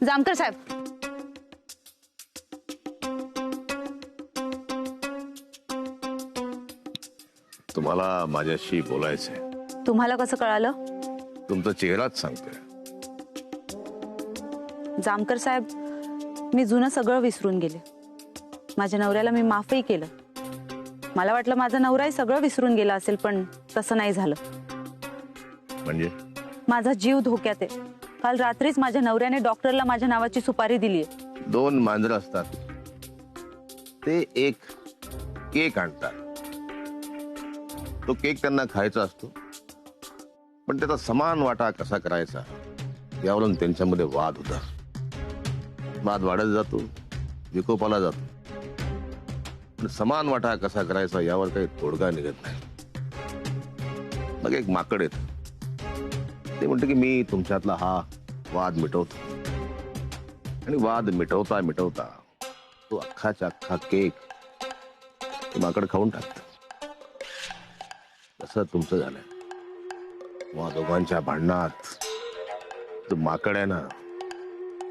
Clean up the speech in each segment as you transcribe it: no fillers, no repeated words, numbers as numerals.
जामकर साहेब, तुम्हाला माझ्याशी बोलायचंय. तुम्हाला कसं कळालं? तुमचा चेहराच सांगतोय. जामकर साहेब, मी जुनं सगळं विसरून गेले. माझ्या नवऱ्याला मी माफही केलं. मला वाटलं माझा नवराही सगळं विसरून गेला असेल, पण तसं नाही झालं. म्हणजे माझा जीव धोक्यात आहे. काल रात्रीच माझ्या नवऱ्याने डॉक्टरला माझ्या नावाची सुपारी दिली. 2 मांजरं असतात, ते एक केक आणतात. तो केक त्यांना खायचा असतो, पण त्याचा समान वाटा कसा करायचा यावरून त्यांच्यामध्ये वाद होता. वाद वाढत जातो, विकोपाला जातो, पण समान वाटा कसा करायचा यावर काही तोडगा निघत नाही. मग एक माकड येत, ते म्हणते की मी तुमच्यातला हा वाद मिटवतो. आणि वाद मिटवता मिटवता तो अख्खाच्या अख्खा केक माकड खाऊन टाकत. तसं तुमचं झालंय. मग दोघांच्या भांडणात जो माकड आहे ना,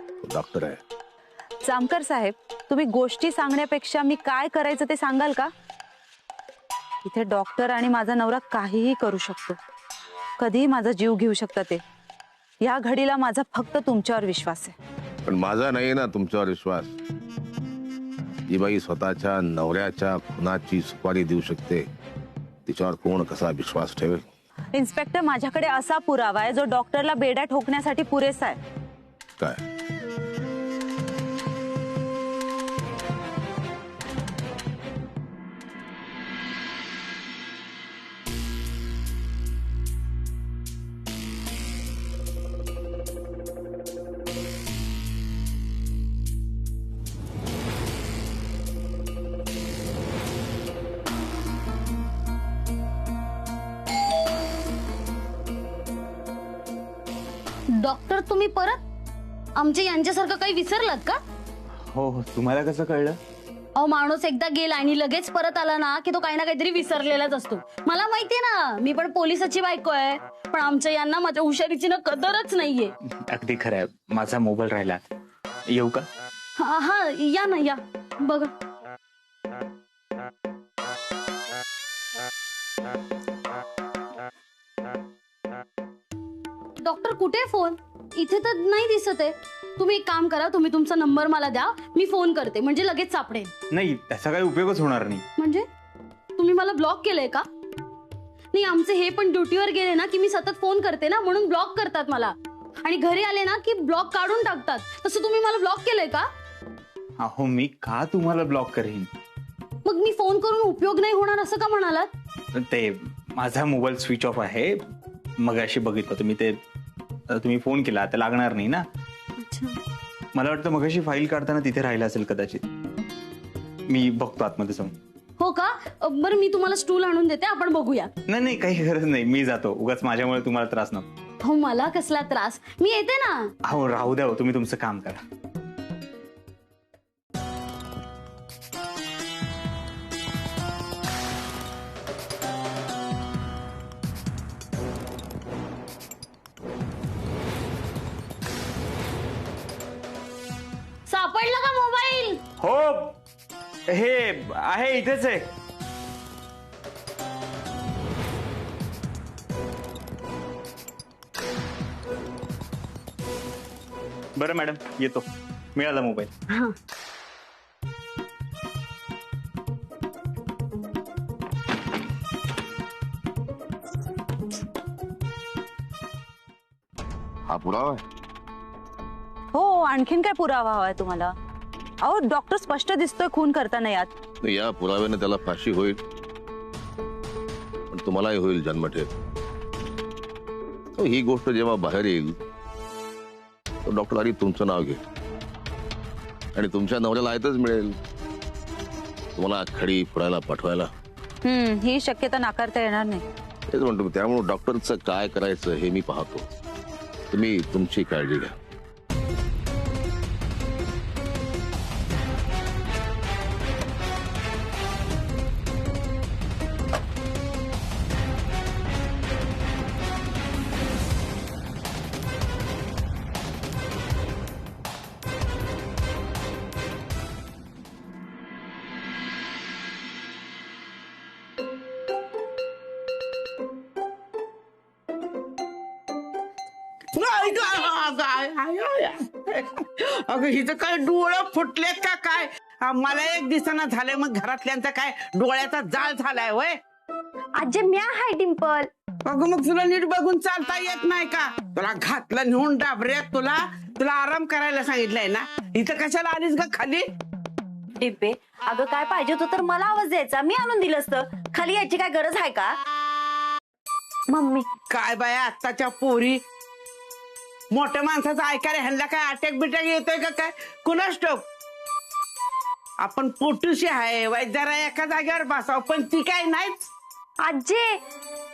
तो डॉक्टर आहे. जामकर साहेब, तुम्ही गोष्टी सांगण्यापेक्षा मी काय करायचं ते सांगाल का? इथे डॉक्टर आणि माझा नवरा काहीही करू शकतो, कधीही माझा जीव घेऊ शकता. ते या घडीला माझा फक्त तुमच्यावर विश्वास आहे. पण माझा नाही ना तुमच्यावर विश्वास. ही बाई स्वतःच्या नवऱ्याच्या खुनाची सुपारी देऊ शकते, तिच्यावर कोण कसा विश्वास ठेवेल? इन्स्पेक्टर, माझ्याकडे असा पुरावा आहे जो डॉक्टरला बेड्या ठोकण्यासाठी पुरेसा आहे. काय? डॉक्टर, तुम्ही परत आमच्या यांच्यासारखं काही विसरलात का? हो हो, तुम्हाला कसं कळलं? अहो, माणूस एकदा गेला आणि लगेच परत आला ना की तो काही ना काहीतरी विसरलेलाच असतो. मला माहितीये ना, मी पण पोलिसाची बायको आहे, पण आमच्या यांना माझ्या हुशारीची ना कदरच नाहीये. अगदी खरं आहे, माझा मोबाईल राहिला. येऊ का? हा हा, या ना, या बघा. डॉक्टर, कुठे फोन? इथे तर नाही दिसत आहे. तुम्ही एक काम करा, तुम्ही तुमचा नंबर मला द्या, मी फोन करते, म्हणजे लगेच सापडेल. नाही, त्याचा काही उपयोगच होणार नाही. म्हणजे तुम्ही मला ब्लॉक केलंय का? नाही, आमचे हे पण ड्युटीवर गेले ना की मी सतत फोन करते ना, म्हणून ब्लॉक करतात मला. आणि घरी आले ना की ब्लॉक काढून टाकतात. तसं तुम्ही मला ब्लॉक केलंय का? अहो, मी का तुम्हाला ब्लॉक करेन? मग मी फोन करून उपयोग नाही होणार असं का म्हणालात? ते माझा मोबाईल स्विच ऑफ आहे. मग अशी बघितलं तुम्ही, ते तुम्ही फोन केला आता लागणार नाही ना. अच्छा, मला वाटतं मगाशी फाईल काढताना तिथे राहिला असेल कदाचित. मी बघतो आतमध्ये जाऊन. हो का? बरं, मी तुम्हाला स्टूल आणून देते, आपण बघूया. नाही नाही, काही गरज नाही, मी जातो. उगाच माझ्यामुळे तुम्हाला त्रास नको. हो, मला कसला त्रास, मी येते ना. अहो, राहू द्या, तुम्ही तुमचं काम करा. सापडला का मोबाईल? हो, हे आहे, इथेच आहे. बरं मॅडम, येतो. मिळाला मोबाईल. हा. हा पुरावा आहे? हो, आणखीन काय पुरावा हवाय तुम्हाला? अहो, डॉक्टर स्पष्ट दिसतोय खून करताना यात. या पुराव्याने त्याला फाशी होईल, पण तुम्हालाही होईल जन्मठेप. ही गोष्ट जेव्हा बाहेर येईल, तो डॉक्टर आधी तुमचं नाव घे आणि तुमच्या नवऱ्याला आयतच मिळेल तुम्हाला खडी फोडायला पाठवायला. ही शक्यता नाकारता येणार नाही. तेच म्हणतो, त्यामुळे डॉक्टरचं काय करायचं हे मी पाहतो. तुम्ही तुमची काळजी घ्या. अगं हिचं काय डोळं फुटलेत का काय? मला एक दिवसानं झालंय, मग घरातल्यांचा काय डोळ्याचा जाळ झालाय वय? आजी म्या हाय डिंपल. अगं मग तुला नीट बघून चालता येत नाही का? तुला घातलं नेऊन डाबऱ्यात, तुला तुला आराम करायला सांगितलंय ना. इथं कशाला आलीस ग खाली? डिंपे अगं काय पाहिजे होतं तर मला आवाज द्यायचा, मी आणून दिलं असतं. खाली यायची काय गरज आहे का? मम्मी काय बाया आत्ताच्या पोरी, मोठ्या माणसाचं ऐकायला ह्यांना काय अटॅक बिटॅक येतोय का काय कुणास ठाऊक. आपण पोटूशी आहे वाईट, जरा एका जागेवर बसाव, पण ती काय नाहीच. आजी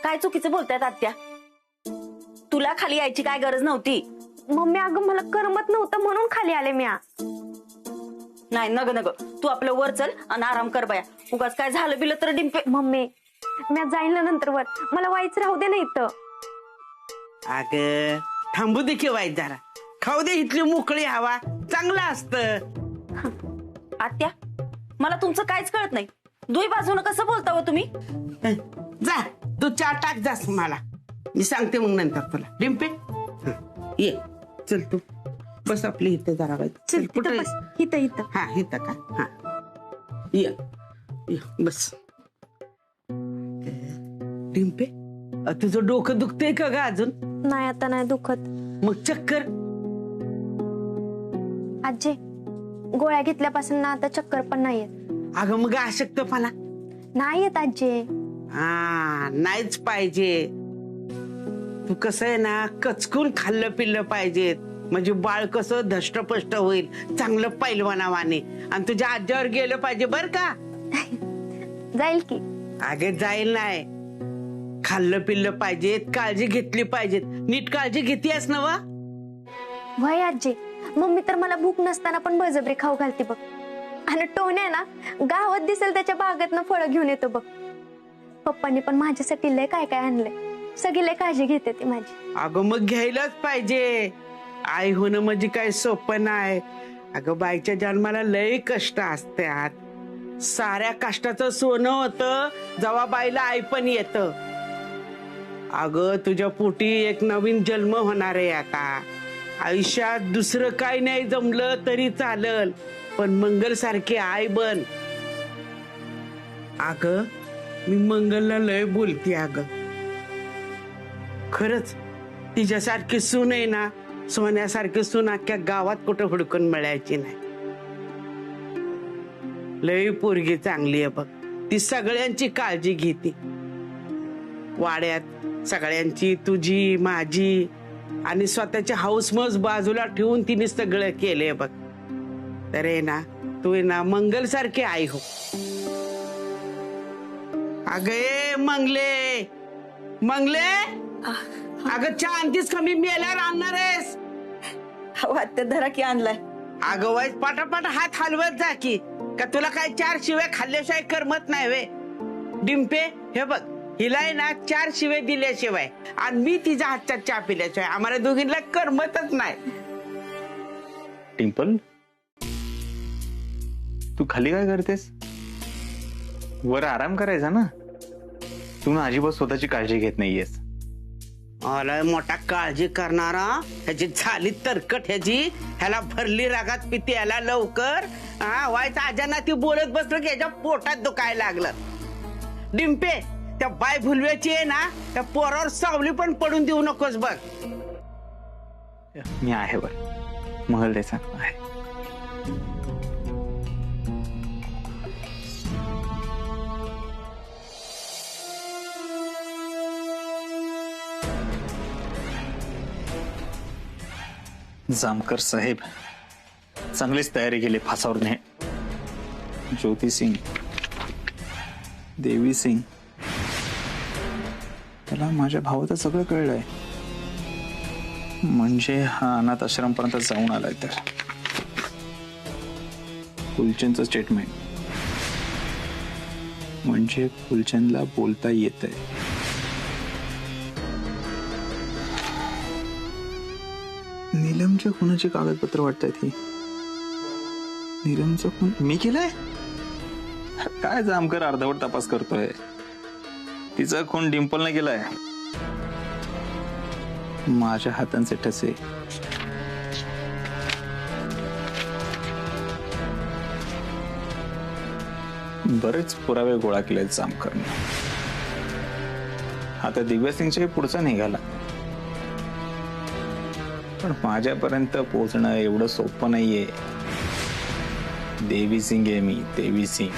काय चुकीचं बोलतायत आत्या. तुला खाली यायची काय गरज नव्हती. मम्मी अगं मला करमत नव्हतं म्हणून खाली आले म्या. नाही नग नग, तू आपलं वर चल आणि आराम कर बाया. उगाच काय झालं बिलं तर डिंपे. मम्मी म्या जाईल ना नंतर वर, मला वाईच राहू दे ना इथं. अगं थांबू दे की वाईट, जरा खाऊ दे इथली मोकळी हवा, चांगलं असतं. आत्या मला तुमचं काहीच कळत नाही. दुई बाजूनं कसं बोलता हो तुम्ही? जा तू चहा टाक, जास मला मी सांगते मग नंतर तुला. डिंपे ये चल, तू बस आपली इथं जरा वाईट. चल कुठं? इथं इथं. हा इथं का? हा ये ये, बस. डिंपे तुझं डोकं दुखतंय का ग अजून? नाही आता नाही दुखत. मग चक्कर? आजी गोळ्या घेतल्यापासून ना आता चक्कर पण नाही येत. अगं मग अशक्तपणा? नाही येत आजी. हा नाहीच पाहिजे. तू कसं आहे ना, कचकून खाल्लं पिल्लं पाहिजे, म्हणजे बाळ कसं धष्टपष्ट होईल, चांगलं पैलवानावाने, आणि तुझ्या आज्यावर गेलं पाहिजे बर का. जाईल की. अगे जाईल नाही, खाल्लं पिल्लं पाहिजे, काळजी घेतली पाहिजे. नीट काळजी घेतेस ना वा? वय आजी, मम्मी तर मला भूक नसताना पण बळजबरी खाऊ घालते बघ. आणि टोन्या ना गावात दिसेल त्याच्या बागेतनं फळं घेऊन येतो बघ. पप्पांनी पण माझ्यासाठी लय काय काय आणलंय, सगळी लय काळजी घेते ती माझी. अगं मग घ्यायलाच पाहिजे. आई होणं म्हणजे काय सोपं नाही. अगं बाईच्या जन्माला लय कष्ट असतात. साऱ्या कष्टाचं सोनं होतं जेव्हा बाईला आई पण येत. अगं तुझ्या पोटी एक नवीन जन्म होणार आहे आता. आयुष्यात दुसरं काय नाही जमलं तरी चालल, पण मंगल सारखी आई बन. अगं मी मंगलला लय बोलते अगं, खरंच तिच्यासारखी सून आहे ना, सोन्यासारखी सून अख्ख्या गावात कुठं हुडकून मिळायची नाही. लय पोरगी चांगली आहे बघ. ती सगळ्यांची काळजी घेते वाड्यात, सगळ्यांची, तुझी माझी, आणि स्वतःची हाऊसमौज बाजूला ठेवून तिने सगळं केलंय बघ. तर आहे ना, तू आहे ना मंगल सारखी आई हो. अगे मंगले मंगले, अगं चहा आणतीस कमी मेल्यावर आणणार आहेस? वाटत धरा की आणलाय. अगं वाईट पाटापाट हात हलवत जा की, का तुला काय 4 शिव्या खाल्ल्याशिवाय करमत नाही वे? डिंपे हे बघ, हिला आहे ना 4 शिव्या दिल्याशिवाय आणि मी तिच्या हातच्या चहा पिल्याशिवाय आम्हाला दोघींना करमतच नाही. टिम्पल तू खाली काय करतेस? वर आराम करायचा ना. तू ना अजिबात स्वतःची काळजी घेत नाहीयेस. मला मोठा काळजी करणारा, ह्याची झाली तरकट, ह्याला भरली रागात पिती, याला लवकर. हा व्हायचं आजाना ती बोलत बसलं की ह्याच्या पोटात दुखायला लागलं. डिंपे त्या बाय भुलव्याची आहे ना, त्या पोरावर सावली पण पडून देऊ नकोस बघ. मी आहे वर, महल द्यायचा आहे. जामकर साहेब चांगलीच तयारी केली फासावर ने. ज्योती सिंग, देवी सिंग, त्याला माझ्या भावाचं सगळं कळलंय. म्हणजे हा अनाथ आश्रमपर्यंत जाऊन आलाय. तर फुलचंदचं स्टेटमेंट म्हणजे फुलचंदला बोलता येतंय. नीलमच्या खुनाची कागदपत्र वाटतात ही. नीलमचं खून मी केलंय? काय जामकर अर्धवट तपास करतोय. तिचा खून डिंपलने केलाय. माझ्या हातांचे ठसे बरेच पुरावे गोळा केले जामकरने. आता दिव्यासिंगच्या पुढचा निघाला, पण माझ्यापर्यंत पोहोचणं एवढं सोपं नाहीये. देवी सिंग आहे मी, देवी सिंग.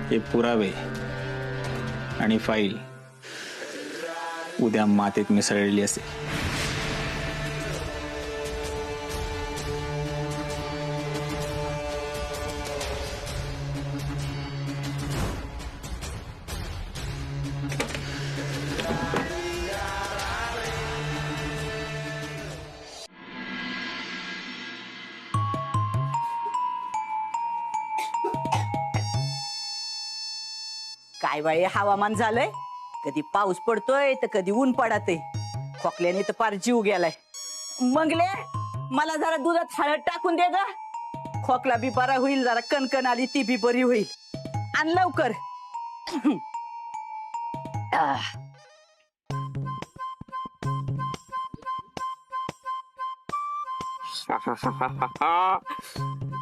हे पुरावे आणि फाईल उद्या मातीत मिसळलेली असेल. काय बाई हवामान झालंय, कधी पाऊस पडतोय तर कधी ऊन पडतय. खोकल्याने तर फार जीव गेलाय. मंगले मला जरा दुधात हळद टाकून दे ग. खोकला बी बरा होईल, जरा कणकण आली ती बी बरी होईल. आण लवकर. आह.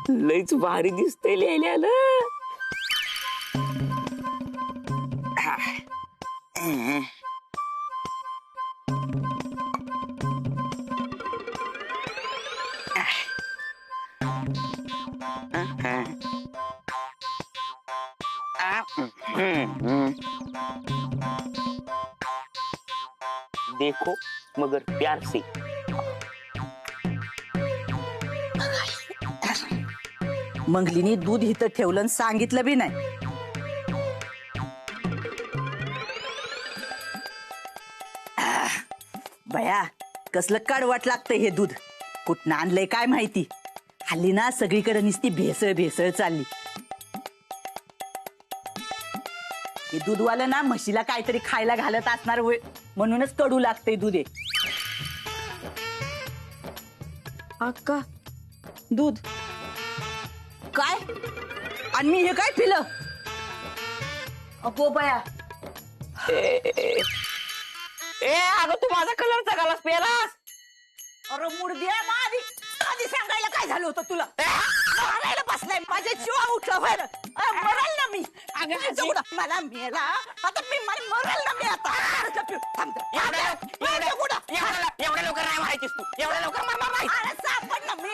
लईच भारी दिसतंय लिहिल्याला. देखो मगर प्यार से. मंगलीने दूध इथं ठेवलं आणि सांगितलं बी नाही. बया कसलं कडवट लागतंय हे दूध. कुठनं आणलंय काय माहिती. हल्ली ना सगळीकडे नुसती भेसळ भेसळ चालली. हे दूधवालं ना म्हशीला काहीतरी खायला घालत असणार म्हणूनच कडू लागतंय दूध हे. अक्का दूध काय, आणि मी हे काय पिलं. अगो बया. ए अगं तू माझा कलरचा गालास पेलास. अरे मुडद्या आधी आधी सांगायला काय झालं होतं तुला. मारायला बसलाय माझ्या जीवा उठला व्हायला. मरल ना मी. अगं मला मेला आता मी मरल ना मी आता. एवढ्या लवकर नाही माहितीस तू. एवढ्या लवकर मला माहिती. सापड ना मी.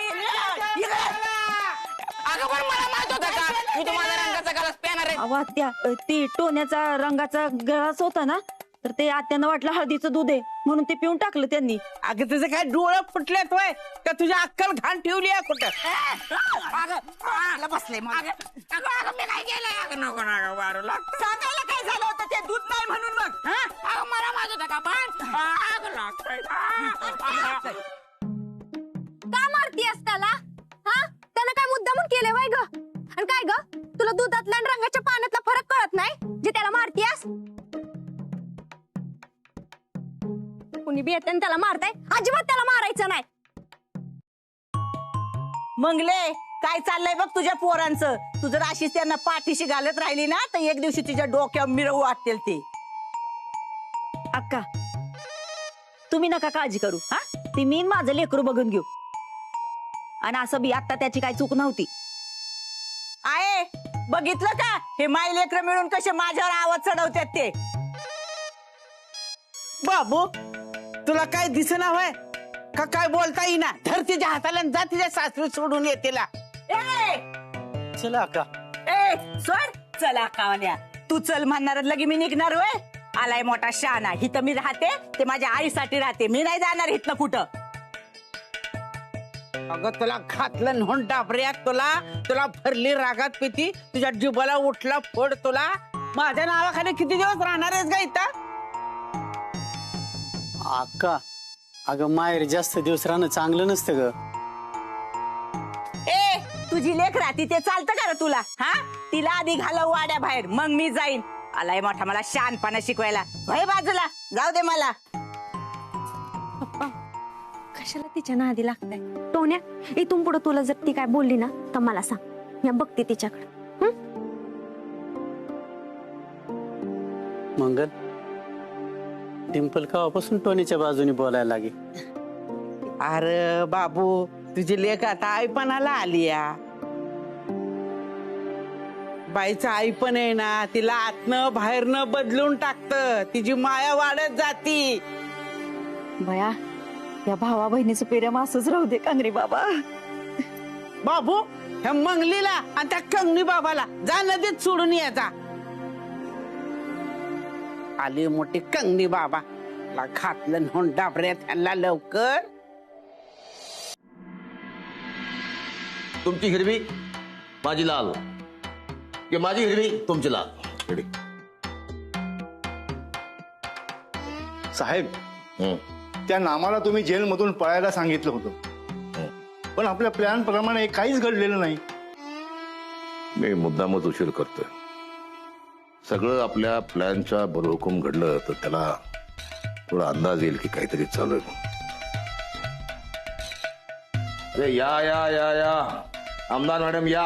अगं पण मला माहित होतं का मी तुम्हाला रंगाचा गालास पेणार आहे. अहो आत्या, ती टोण्याचा रंगाचा ग्लास होता ना, तर ते आत्यानं वाटलं हळदीचं दूध आहे म्हणून ते पिऊन टाकलं त्यांनी. अगं तुझे काय डोळं फुटलेत वय का तुझ्या अक्कल घाण ठेवली आहे कुठं. बसले अगं मी काय केलंय. अगं नको नको मारू लागतं. सांगायला काय झालं होतं ते दूध नाही म्हणून मग. अगं मला माहित होतं का पण अगं लागतंय. का मारतीयस त्याला? हा त्यानं काय मुद्दामून केले वय ग? आणि काय ग तुला दुधातला आणि रंगाच्या पाण्यातला फरक कळत नाही जे त्याला मारतीयस? कुणी बी येते त्याला मारताय, अजिबात त्याला मारायचं नाही. मंगले काय चाललंय बघ तुझ्या पोरांचं. तू जर अशीच त्यांना पाठीशी घालत राहिली ना तर एक दिवशी तुझ्या डोक्यावर मिरवू वाटतील ते. अक्का तुम्ही नका काळजी करू. हा ती मी माझं लेकरू बघून घेऊ. आणि असं बी आता त्याची काही चूक नव्हती. आहे बघितलं का हे माई लेकरं मिळून कसे माझ्यावर आवाज चढवतात ते. बाबू तुला काय दिसेना होय का काय बोलता येईना. धर तिच्या हाताला आणि जा तिच्या सासरी सोडून ये तिला. चला का सोड चला कावण्या. तू चल म्हणणार लगे मी निघणार होय. आलाय मोठा शहाणा. हिथं मी राहते ते माझ्या आईसाठी राहते. मी नाही जाणार इथनं कुठं. अगं तुला घातलं म्हणून डाबऱ्यात तुला तुला भरली रागात पिती. तुझ्या जिबाला उठला फोड तुला. माझ्या नावाखाली किती दिवस राहणार आहेस का इथं. अक्का अगं माहेर जास्त दिवस राहणं चांगलं नसतं ग. तुझी लेख राहती ते चालतं का रे तुला. हा तिला आधी घालव वाड्या बाहेर मग मी जाईन. आलाय मोठा मला शहाणपणा शिकवायला. भाई बाजूला जाऊ दे मला. कशाला तिच्या नादी लागताय. टोन्या इथून पुढे तुला जर ती काय बोलली ना तर मला सांग, मी बघते तिच्याकडे. मंगल डिंपल केव्हापासून टोनीच्या बाजूने बोलायला लागे. अरे बाबू, तुझी लेख आता आईपणाला आली या. बाईचं आई पण आहे ना, तिला आतनं बाहेरनं बदलून टाकतं. तिची माया वाढत जाती. बया, या भावा बहिणीचं प्रेम असंच राहू दे कांगरी बाबा. बाबू, ह्या मंगलीला आणि त्या कंगणी बाबाला जा नदीत सोडून यायचा. आली मोठी कंगणी बाबा, घातलं म्हणून डाबऱ्यात ह्याला लवकर. तुमची हिरवी माझी लाल, की माझी हिरवी तुमची लाल. रेडी? साहेब, त्या नामाला तुम्ही जेलमधून पळायला सांगितलं होतं, पण आपल्या प्लॅन प्रमाणे काहीच घडलेलं नाही. मी मुद्दामच उशीर करतोय. सगळं आपल्या प्लॅनच्या बरोहुकूम घडलं तर त्याला थोडा अंदाज येईल की काहीतरी चालू आहे. अरे या या या या आमदार मॅडम या.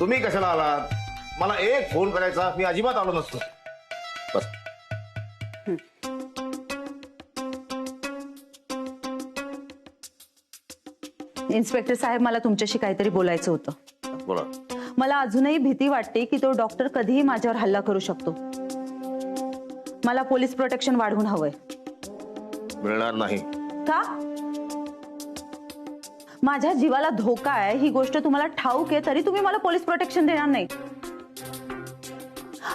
तुम्ही कशाला आलात? मला एक फोन करायचा, मी अजिबात आलो नसतो. बस. इन्स्पेक्टर साहेब, मला तुमच्याशी काहीतरी बोलायचं होतं. बोला. मला अजूनही भीती वाटते की तो डॉक्टर कधीही माझ्यावर हल्ला करू शकतो. मला पोलीस प्रोटेक्शन वाढवून हवंय. मिळणार नाही. का? माझ्या जीवाला धोका आहे ही गोष्ट तुम्हाला ठाऊक आहे, तरी तुम्ही मला पोलीस प्रोटेक्शन देणार नाही.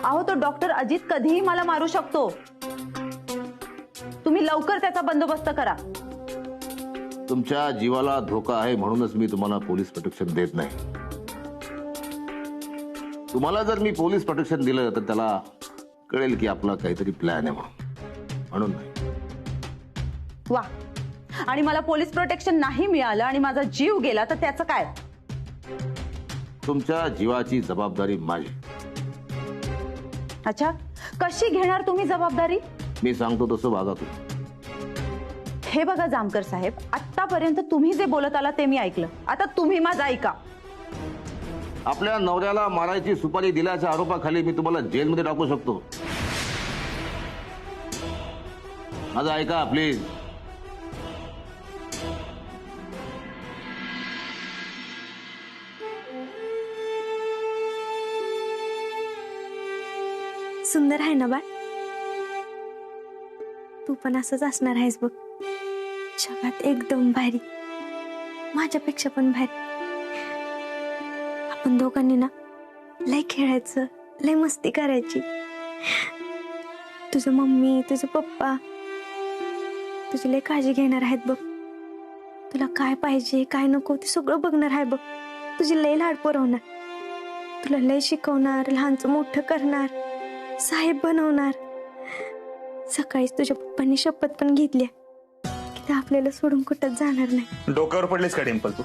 अहो, तो डॉक्टर अजित कधीही मला मारू शकतो. तुम्ही लवकर त्याचा बंदोबस्त करा. तुमच्या जीवाला धोका आहे म्हणूनच मी तुम्हाला पोलीस प्रोटेक्शन देत नाही. तुम्हाला जर मी पोलीस प्रोटेक्शन दिलं तर त्याला कळेल की आपला काहीतरी प्लॅन आहे म्हणून नाही. वा, आणि मला पोलीस प्रोटेक्शन नाही मिळालं आणि माझा जीव गेला तर त्याचं काय? तुमच्या जीवाची जबाबदारी माझी. अच्छा, कशी घेणार तुम्ही जबाबदारी? मी सांगतो तसं वागा तुम्ही. हे बघा जामकर साहेब, आतापर्यंत तुम्ही जे बोलत आला ते मी ऐकलं. आता तुम्ही माझं ऐका. आपल्या नवऱ्याला मारायची सुपारी दिल्याच्या आरोपाखाली मी तुम्हाला जेलमध्ये टाकू शकतो. माझं ऐका प्लीज. सुंदर आहे ना बाळ? तू पण असंच असणार आहेस बघ. जगात एकदम भारी, माझ्यापेक्षा पण भारी. आपण दोघांनी ना लय खेळायचं, लय मस्ती करायची. तुझं मम्मी, तुझं पप्पा तुझी लय काळजी घेणार आहेत बघ. तुला काय पाहिजे काय नको ते सगळं बघणार आहे बघ. तुझी लय लाड पुरवणार, तुला लय शिकवणार, लहानचं मोठं करणार, साहेब बनवणार. सकाळीच तुझ्या पप्पांनी शपथ पण घेतली की ते आपल्याला सोडून कुठंच जाणार नाही. डोक्यावर पडलेस का डिंपल तू?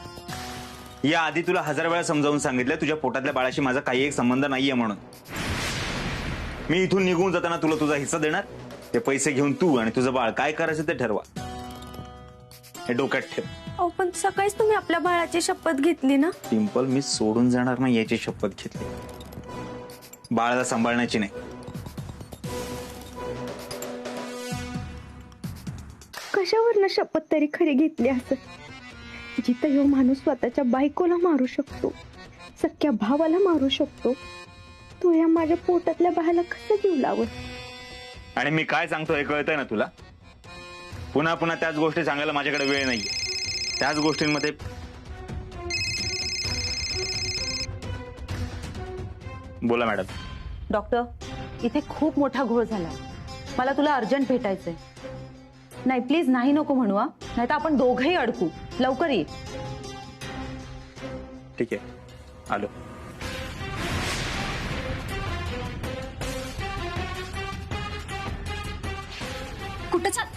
या आधी तुला 1000 वेळा समजावून सांगितलं तुझ्या पोटातल्या बाळाशी माझा काही एक संबंध नाहीये म्हणून. मी इथून निघून जाताना तुला तुझा हिस्सा देणार. ते पैसे घेऊन तू आणि तुझं बाळ काय करायचं ते ठरवा. हे डोक्यात ठेव. अहो, पण सकाळीच तुम्ही आपल्या बाळाची शपथ घेतली ना. डिंपल, मी सोडून जाणार नाही याची शपथ घेतली, बाळाला सांभाळण्याची नाही. कशावरनं शपथ तरी खरी घेतली असं? जिथं ह्यो माणूस स्वतःच्या बायकोला मारू शकतो, सख्या भावाला मारू शकतो, तो या माझ्या पोटातल्या बाळाला कसं जीव लावत? आणि मी काय सांगतो हे कळतंय ना तुला? पुन्हा पुन्हा त्याच गोष्टी सांगायला माझ्याकडे वेळ नाहीये. त्याच गोष्टींमध्ये बोला मॅडम. डॉक्टर, इथे खूप मोठा घोळ झाला. मला तुला अर्जंट भेटायचंय. नाही प्लीज, नाही नको म्हणू, नाही तर आपण दोघंही अडकू. लवकर ये. ठीक आहे, आलो. कुठं चाल?